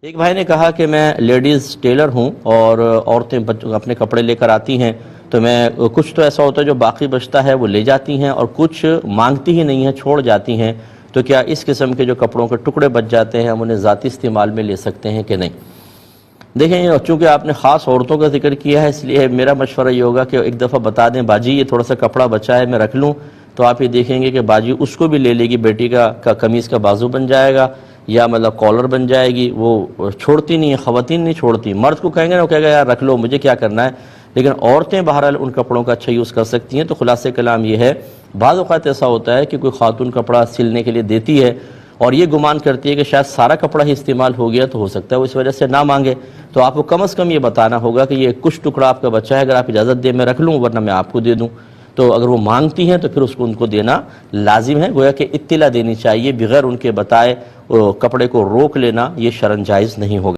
ایک بھائی نے کہا کہ میں لیڈیز ٹیلر ہوں اور عورتیں اپنے کپڑے لے کر آتی ہیں تو میں کچھ تو ایسا ہوتا ہے جو باقی بچتا ہے وہ لے جاتی ہیں اور کچھ مانگتی ہی نہیں ہیں، چھوڑ جاتی ہیں، تو کیا اس قسم کے جو کپڑوں کے ٹکڑے بچ جاتے ہیں ہم انہیں ذاتی استعمال میں لے سکتے ہیں کہ نہیں؟ دیکھیں، چونکہ آپ نے خاص عورتوں کا ذکر کیا ہے اس لیے میرا مشورہ یہ ہوگا کہ ایک دفعہ بتا دیں باجی یہ تھوڑا سا کپڑا بچا ہے میں رکھ لوں، تو آپ یہ دیکھیں گے کہ باجی اس کو بھی لے لے گی، بیٹی کا قمیص کا بازو بن جائے گا یا مطلب کالر بن جائے گی، وہ چھوڑتی نہیں ہے، خواتین نہیں چھوڑتی، مرد کو کہیں گے نا وہ کہے گا یار رکھ لو مجھے کیا کرنا ہے، لیکن عورتیں بہرحال ان کپڑوں کا اچھا یوز کر سکتی ہیں۔ تو خلاصہ کلام یہ ہے، بعض اوقات ایسا ہوتا ہے کہ کوئی خاتون کپڑا سلنے کے لیے دیتی ہے اور یہ گمان کرتی ہے کہ شاید سارا کپڑا ہی استعمال ہو گیا، تو ہو سکتا ہے وہ اس وجہ سے نہ مانگے، تو آپ کو کم از کم یہ بتانا ہوگا کہ یہ کچھ ٹکڑا آپ کا بچہ ہے، اگر آپ اجازت دیں میں رکھ لوں ورنہ میں آپ کو دے دوں، تو اگر وہ مانگتی ہیں تو پھر اس کو ان کو دینا لازم ہے، گویا کہ اطلاع دینی چاہیے، بغیر ان کے بتائے کپڑے کو روک لینا یہ شرعاً جائز نہیں ہوگا۔